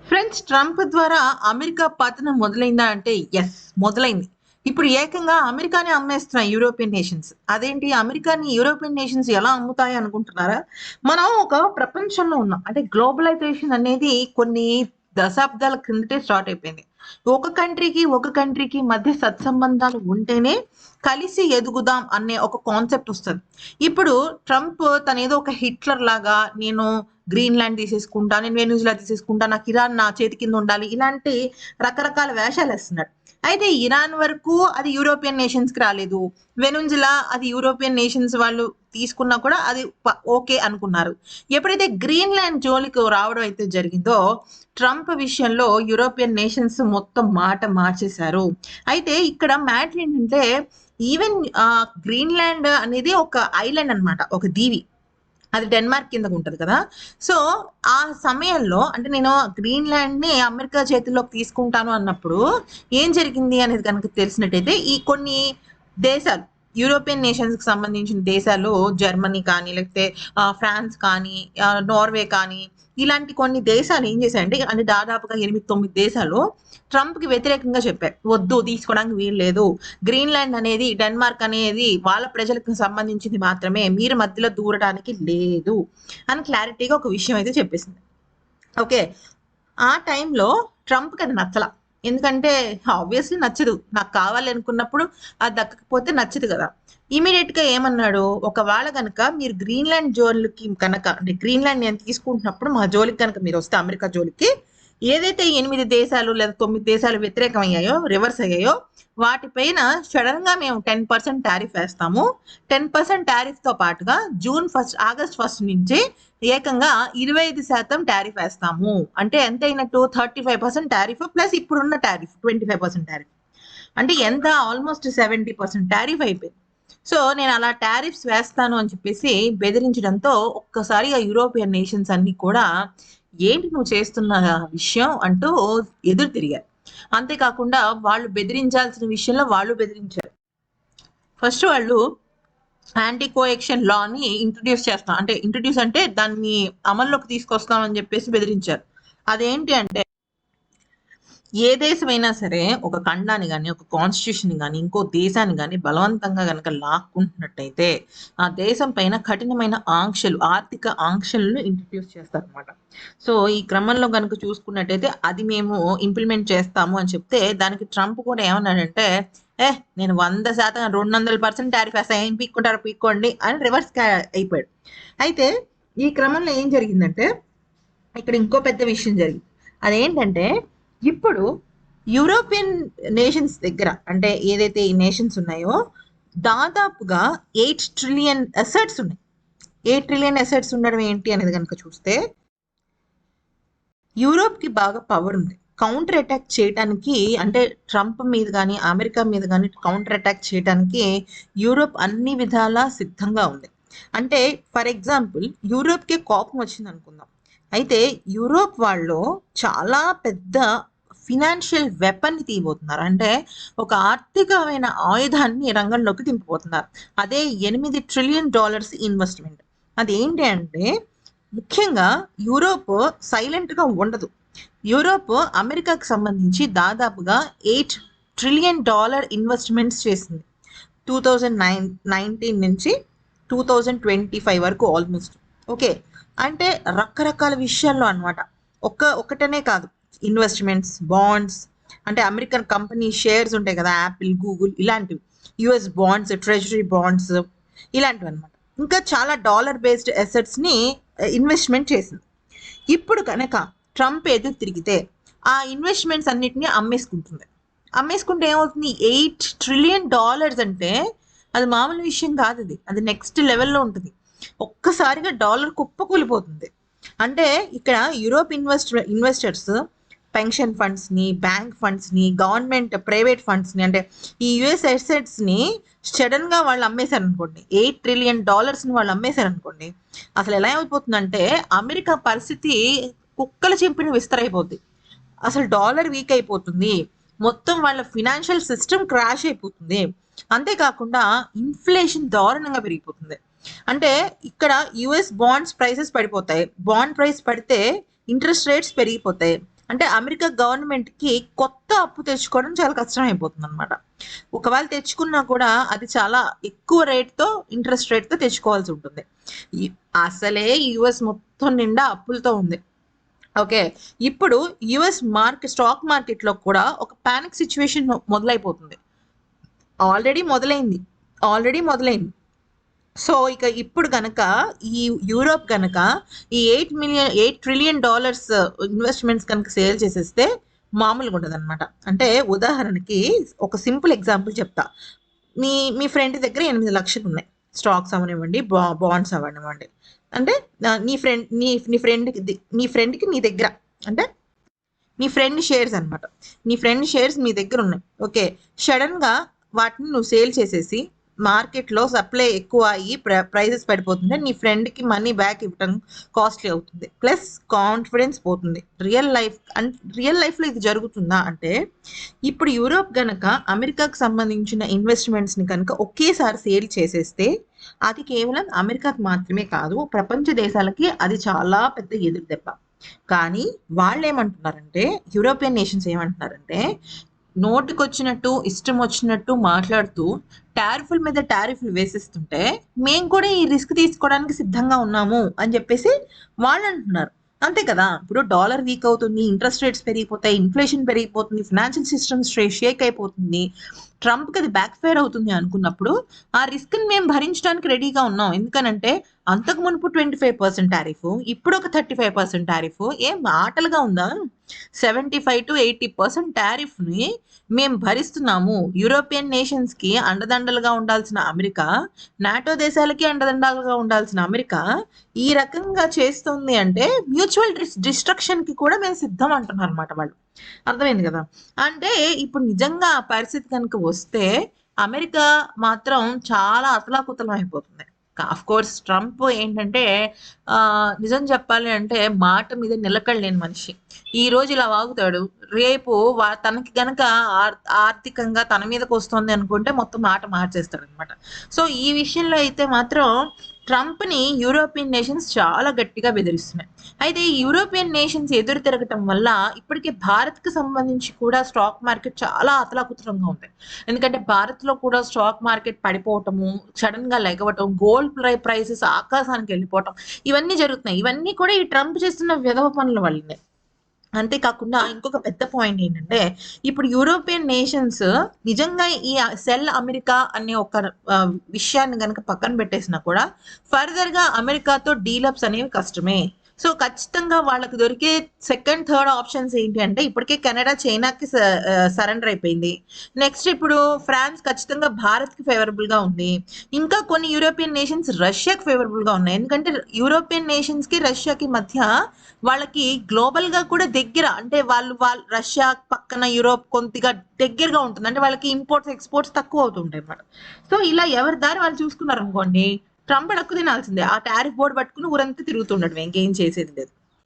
Friends, Trump ద్వారా America పతనం మొదలైందా అంటే ఎస్, మొదలైంది. ఇప్పుడు ఏకంగా అమెరికానే అమ్మేస్తున్నాయి యూరోపియన్ నేషన్స్. అదేంటి, అమెరికాని యూరోపియన్ నేషన్స్ ఎలా అమ్ముతాయి అనుకుంటున్నారా? మనం ఒక ప్రపంచంలో ఉన్నాం. అంటే గ్లోబలైజేషన్ అనేది కొన్ని దశాబ్దాల క్రిందటే స్టార్ట్ అయిపోయింది. ఒక కంట్రీకి మధ్య సత్సంబంధాలు ఉంటేనే కలిసి ఎదుగుదాం అనే ఒక కాన్సెప్ట్ వస్తుంది. ఇప్పుడు ట్రంప్ తనేదో ఒక హిట్లర్ లాగా, నేను గ్రీన్లాండ్ తీసేసుకుంటా, నేను వెనుజులా తీసేసుకుంటా, నాకు ఇరాన్ నా చేతి కింద ఉండాలి, ఇలాంటి రకరకాల వేషాలు వేస్తున్నాడు. అయితే ఇరాన్ వరకు అది యూరోపియన్ నేషన్స్ కి రాలేదు. వెనుజులా అది యూరోపియన్ నేషన్స్ వాళ్ళు తీసుకున్నా కూడా అది ఓకే అనుకున్నారు. ఎప్పుడైతే గ్రీన్లాండ్ జోలికి రావడం అయితే జరిగిందో, ట్రంప్ విషయంలో యూరోపియన్ నేషన్స్ మొత్తం మాట మార్చేశారు. అయితే ఇక్కడ మ్యాటర్ ఏంటంటే, ఈవెన్ గ్రీన్లాండ్ అనేది ఒక ఐలాండ్ అన్నమాట, ఒక దీవి. అది డెన్మార్క్ కిందకు ఉంటది కదా. సో ఆ సమయంలో అంటే నేను గ్రీన్లాండ్ ని అమెరికా చేతుల్లోకి తీసుకుంటాను అన్నప్పుడు ఏం జరిగింది అనేది కనుక తెలిసినట్టయితే, ఈ కొన్ని దేశాలు, యూరోపియన్ నేషన్స్ కి సంబంధించిన దేశాలు, జర్మనీ కానీ, లేకపోతే ఫ్రాన్స్ కానీ, నార్వే కానీ, ఇలాంటి కొన్ని దేశాలు ఏం చేశాయంటే, అంటే దాదాపుగా 8-9 దేశాలు ట్రంప్ కి వ్యతిరేకంగా చెప్పారు, వద్దు, తీసుకోవడానికి వీలు లేదు, గ్రీన్లాండ్ అనేది, డెన్మార్క్ అనేది వాళ్ళ ప్రజలకు సంబంధించింది మాత్రమే, మీరు మధ్యలో దూరడానికి లేదు అని క్లారిటీగా ఒక విషయం అయితే చెప్పేసింది. ఓకే, ఆ టైంలో ట్రంప్కి అది నచ్చల. ఎందుకంటే ఆబ్వియస్లీ నచ్చదు, నాకు కావాలి అనుకున్నప్పుడు అది దక్కకపోతే నచ్చదు కదా. ఇమీడియట్ గా ఏమన్నాడు, ఒకవేళ కనుక మీరు గ్రీన్లాండ్ జోలికి కనుక, అంటే గ్రీన్లాండ్ నేను తీసుకుంటున్నప్పుడు మా జోలికి కనుక మీరు వస్తే, అమెరికా జోలికి, ఏదైతే 8 దేశాలు లేదా 9 దేశాలు వ్యతిరేకం అయ్యాయో, రివర్స్ అయ్యాయో, వాటిపైన సడన్ గా మేము 10% టారిఫ్ వేస్తాము. 10% టారిఫ్ తో పాటుగా ఆగస్ట్ 1 నుంచి ఏకంగా 25% టారిఫ్ వేస్తాము. అంటే ఎంత అయినట్టు, 35% టారిఫ్ ప్లస్ ఇప్పుడున్న టారిఫ్ 25% టారిఫ్. అంటే ఎంత, ఆల్మోస్ట్ 70% టారిఫ్ అయిపోయింది. సో నేను అలా టారిఫ్స్ వేస్తాను అని చెప్పేసి బెదిరించడంతో ఒక్కసారిగా యూరోపియన్ నేషన్స్ అన్ని కూడా, ఏంటి నువ్వు చేస్తున్న విషయం అంటూ ఎదురు తిరిగారు. అంతేకాకుండా వాళ్ళు బెదిరించాల్సిన విషయంలో వాళ్ళు బెదిరించారు. ఫస్ట్ వాళ్ళు యాంటీ కోఎక్షన్ లాని ఇంట్రడ్యూస్ చేస్తాం, అంటే ఇంట్రడ్యూస్ అంటే దాన్ని అమల్లోకి తీసుకొస్తాం అని చెప్పేసి బెదిరించారు. అదేంటి అంటే, ఏ దేశమైనా సరే ఒక ఖండాన్ని కానీ, ఒక కాన్స్టిట్యూషన్ కానీ, ఇంకో దేశాన్ని కానీ బలవంతంగా కనుక లాక్కుంటున్నట్టయితే ఆ దేశం పైన కఠినమైన ఆంక్షలు, ఆర్థిక ఆంక్షలను ఇంట్రడ్యూస్ చేస్తారనమాట. సో ఈ క్రమంలో కనుక చూసుకున్నట్టయితే అది మేము ఇంప్లిమెంట్ చేస్తాము అని చెప్తే, దానికి ట్రంప్ కూడా ఏమన్నాడంటే, నేను 100%, 200% టారిఫ్ వేస్తా, ఏం పీక్కుంటారో పీక్కోండి అని రివర్స్ అయిపోయాడు. అయితే ఈ క్రమంలో ఏం జరిగిందంటే, ఇక్కడ ఇంకో పెద్ద విషయం జరిగింది. అదేంటంటే, ఇప్పుడు యూరోపియన్ నేషన్స్ దగ్గర, అంటే ఏదైతే ఈ నేషన్స్ ఉన్నాయో, దాదాపుగా 8 ట్రిలియన్ అసెట్స్ ఉన్నాయి. 8 ట్రిలియన్ అసెట్స్ ఉండడం ఏంటి అనేది కనుక చూస్తే, యూరోప్ కి బాగా పవర్ ఉంది కౌంటర్ అటాక్ చేయడానికి. అంటే ట్రంప్ మీద కానీ, అమెరికా మీద కానీ కౌంటర్ అటాక్ చేయడానికి యూరోప్ అన్ని విధాలా సిద్ధంగా ఉంది. అంటే ఫర్ ఎగ్జాంపుల్, యూరోప్కి కోపం వచ్చింది అనుకుందాం. అయితే యూరోప్ వాళ్ళు చాలా పెద్ద ఫినాన్షియల్ వెపన్ని తీయబోతున్నారు. అంటే ఒక ఆర్థికమైన ఆయుధాన్ని రంగంలోకి దింపబోతున్నారు. అదే $8 ట్రిలియన్ ఇన్వెస్ట్మెంట్. అదేంటి అంటే, ముఖ్యంగా యూరోప్ సైలెంట్ గా ఉండదు. యూరోప్ అమెరికాకి సంబంధించి దాదాపుగా $8 ట్రిలియన్ ఇన్వెస్ట్మెంట్స్ చేసింది 2019 నుంచి 2025 వరకు ఆల్మోస్ట్. ఓకే, అంటే రకరకాల విషయాల్లో అనమాట. ఒకటనే కాదు, ఇన్వెస్ట్మెంట్స్, బాండ్స్, అంటే అమెరికన్ కంపెనీ షేర్స్ ఉంటాయి కదా, యాపిల్, గూగుల్, ఇలాంటివి, యుఎస్ బాండ్స్, ట్రెజరీ బాండ్స్, ఇలాంటివి అనమాట. ఇంకా చాలా డాలర్ బేస్డ్ అసెట్స్ ని ఇన్వెస్ట్మెంట్ చేసింది. ఇప్పుడు కనుక ట్రంప్ ఎదురు తిరిగితే ఆ ఇన్వెస్ట్మెంట్స్ అన్నిటిని అమ్మేసుకుంటుంది. అమ్మేసుకుంటే ఏమవుతుంది, $8 ట్రిలియన్ అంటే అది మామూలు విషయం కాదు. అది నెక్స్ట్ లెవెల్లో ఉంటుంది. ఒక్కసారిగా డాలర్ కుప్పకూలిపోతుంది. అంటే ఇక్కడ యూరోప్ ఇన్వెస్టర్స్ పెన్షన్ ఫండ్స్ ని, బ్యాంక్ ఫండ్స్ ని, గవర్నమెంట్ ప్రైవేట్ ఫండ్స్ ని, అంటే ఈ యుఎస్ అసెట్స్ ని సడన్ గా వాళ్ళు అమ్మేశారు అనుకోండి, $8 ట్రిలియన్ ని వాళ్ళు అమ్మేశారు అనుకోండి, అసలు ఎలా అయిపోతుందంటే అమెరికా పరిస్థితి కుక్కల చింపిన విస్తరైపోద్ది. అసలు డాలర్ వీక్ అయిపోతుంది, మొత్తం వాళ్ళ ఫినాన్షియల్ సిస్టమ్ క్రాష్ అయిపోతుంది. అంతేకాకుండా ఇన్ఫ్లేషన్ దారుణంగా పెరిగిపోతుంది. అంటే ఇక్కడ యుఎస్ బాండ్స్ ప్రైసెస్ పడిపోతాయి. బాండ్ ప్రైస్ పడితే ఇంట్రెస్ట్ రేట్స్ పెరిగిపోతాయి. అంటే అమెరికా గవర్నమెంట్‌కి కొత్త అప్పు తెచ్చుకోవడం చాలా కష్టం అయిపోతుందనమాట. ఒకవేళ తెచ్చుకున్నా కూడా అది చాలా ఎక్కువ రేట్‌తో ఇంట్రెస్ట్ రేట్‌తో తెచ్చుకోవాల్సి ఉంటుంది. ఈ అసలే యూఎస్ మొత్తం నిండా అప్పులతో ఉంది. ఓకే. ఇప్పుడు స్టాక్ మార్కెట్‌లో కూడా ఒక పానిక్ సిట్యుయేషన్ మొదలైపోతుంది. ఆల్రెడీ మొదలైంది. ఆల్రెడీ మొదలైంది. సో, ఇక ఇప్పుడు గనక ఈ యూరోప్ గనక ఈ $8 ట్రిలియన్ ఇన్వెస్ట్‌మెంట్స్ కనుక సేల్ చేసేస్తే మామూలుగా ఉండదనమాట. అంటే ఉదాహరణకి ఒక సింపుల్ ఎగ్జాంపుల్ చెప్తా. మీ మీ ఫ్రెండ్ దగ్గర 8,00,000 ఉన్నాయి. స్టాక్స్ అవ్వనివ్వండి, బాండ్స్ అవ్వనివ్వండి. అంటే నీ ఫ్రెండ్ నీ ఫ్రెండ్‌కి నీ దగ్గర అంటే నీ ఫ్రెండ్ షేర్స్ అనమాట. నీ ఫ్రెండ్ షేర్స్ మీ దగ్గర ఉన్నాయి. ఓకే. సడన్‌గా వాటిని నువ్వు సేల్ చేసేసి మార్కెట్‌లో సప్లై ఎక్కువ అయ్యి ప్రైసెస్ పడిపోతుంది. నీ ఫ్రెండ్‌కి మనీ బ్యాక్ ఇవ్వటం కాస్ట్‌లీ అవుతుంది. ప్లస్ కాన్ఫిడెన్స్ పోతుంది. రియల్ లైఫ్‌లో ఇది జరుగుతుందా అంటే, ఇప్పుడు యూరోప్ గనక అమెరికాకు సంబంధించిన ఇన్వెస్ట్‌మెంట్స్‌ని కనుక ఒకేసారి సేల్ చేసేస్తే, అది కేవలం అమెరికాకు మాత్రమే కాదు, ప్రపంచ దేశాలకి అది చాలా పెద్ద ఎదురుదెబ్బ. కానీ వాళ్ళేమంటున్నారంటే, యూరోపియన్ నేషన్స్ ఏమంటున్నారంటే, నోటికొచ్చినట్టు, ఇష్టం వచ్చినట్టు మాట్లాడుతూ టారిఫ్‌ల మీద టారిఫ్‌లు వేసేస్తుంటే, మేము కూడా ఈ రిస్క్ తీసుకోవడానికి సిద్ధంగా ఉన్నాము అని చెప్పేసి వాళ్ళంటున్నారు. అంతే కదా! ఇప్పుడు డాలర్ వీక్ అవుతుంది, ఇంట్రెస్ట్ రేట్స్ పెరిగిపోతాయి, ఇన్ఫ్లేషన్ పెరిగిపోతుంది, ఫైనాన్షియల్ సిస్టమ్ షేక్ అయిపోతుంది. ట్రంప్‌కి అది బ్యాక్ ఫైర్ అవుతుంది అనుకున్నప్పుడు, ఆ రిస్క్‌ని మేము భరించడానికి రెడీగా ఉన్నాం. ఎందుకనంటే, అంతకు మునుపు 25% టారిఫ్, ఇప్పుడు ఒక 35% టారిఫ్. ఏం ఆటలుగా ఉందా? 75-80% టారిఫ్‌ని మేము భరిస్తున్నాము. యూరోపియన్ నేషన్స్‌కి అండదండలుగా ఉండాల్సిన అమెరికా, నాటో దేశాలకి అండదండలుగా ఉండాల్సిన అమెరికా, ఈ రకంగా చేస్తుంది అంటే మ్యూచువల్ డిస్ట్రక్షన్‌కి కూడా మేము సిద్ధం అంటున్నారన్నమాట వాళ్ళు. అర్థమైంది కదా! అంటే ఇప్పుడు నిజంగా ఆ పరిస్థితి కనుక వస్తే అమెరికా మాత్రం చాలా అతలాకుతలం అయిపోతుంది. ఆఫ్‌కోర్స్ ట్రంప్ ఏంటంటే నిజం చెప్పాలి అంటే మాట మీద నిలకడ లేని మనిషి. ఈరోజు ఇలా వాగుతాడు. రేపు తనకి గనక ఆర్థికంగా తన మీదకొస్తుంది అనుకుంటే మొత్తం మాట మార్చేస్తాడనమాట. సో, ఈ విషయంలో అయితే మాత్రం ట్రంప్‌ని యూరోపియన్ నేషన్స్ చాలా గట్టిగా బెదిరిస్తున్నాయి. అయితే ఈ యూరోపియన్ నేషన్స్ ఎదురు తిరగటం వల్ల ఇప్పటికే భారత్‌కి సంబంధించి కూడా స్టాక్ మార్కెట్ చాలా అతలాకుతలంగా ఉంది. ఎందుకంటే భారత్‌లో కూడా స్టాక్ మార్కెట్ పడిపోవటము, సడెన్‌గా లెగవటం, గోల్డ్ ప్రైసెస్ ఆకాశానికి వెళ్ళిపోవటం ఇవన్నీ జరుగుతున్నాయి. ఇవన్నీ కూడా ఈ ట్రంప్ చేస్తున్న వెధవ పనుల వల్లనే. అంతేకాకుండా ఇంకొక పెద్ద పాయింట్ ఏంటంటే, ఇప్పుడు యూరోపియన్ నేషన్స్ నిజంగా ఈ సెల్ అమెరికా అనే ఒక విషయాన్ని గనక పక్కన పెట్టేసినా కూడా, ఫర్దర్‌గా అమెరికాతో డీలప్స్ అనేవి కష్టమే. సో, ఖచ్చితంగా వాళ్ళకి దొరికే సెకండ్, థర్డ్ ఆప్షన్స్ ఏంటి అంటే, ఇప్పటికే కెనడా చైనాకి సరెండర్ అయిపోయింది. నెక్స్ట్ ఇప్పుడు ఫ్రాన్స్ ఖచ్చితంగా భారత్‌కి ఫేవరబుల్‌గా ఉంది. ఇంకా కొన్ని యూరోపియన్ నేషన్స్ రష్యాకి ఫేవరబుల్‌గా ఉన్నాయి. ఎందుకంటే యూరోపియన్ నేషన్స్‌కి, రష్యాకి మధ్య వాళ్ళకి గ్లోబల్‌గా కూడా దగ్గర. అంటే వాళ్ళు రష్యా పక్కన యూరోప్ కొద్దిగా దగ్గరగా ఉంటుంది. అంటే వాళ్ళకి ఇంపోర్ట్స్, ఎక్స్‌పోర్ట్స్ తక్కువ అవుతుంటాయన్నమాట. సో, ఇలా ఎవరి దారి వాళ్ళు చూసుకున్నారనుకోండి, ట్రంప్ అడక్కు తినాల్సిందే. ఆ టారిఫ్ బోర్డ్ పట్టుకొని ఊరంతా తిరుగుతుండడమే. ఇంకేం చేసేది లేదు.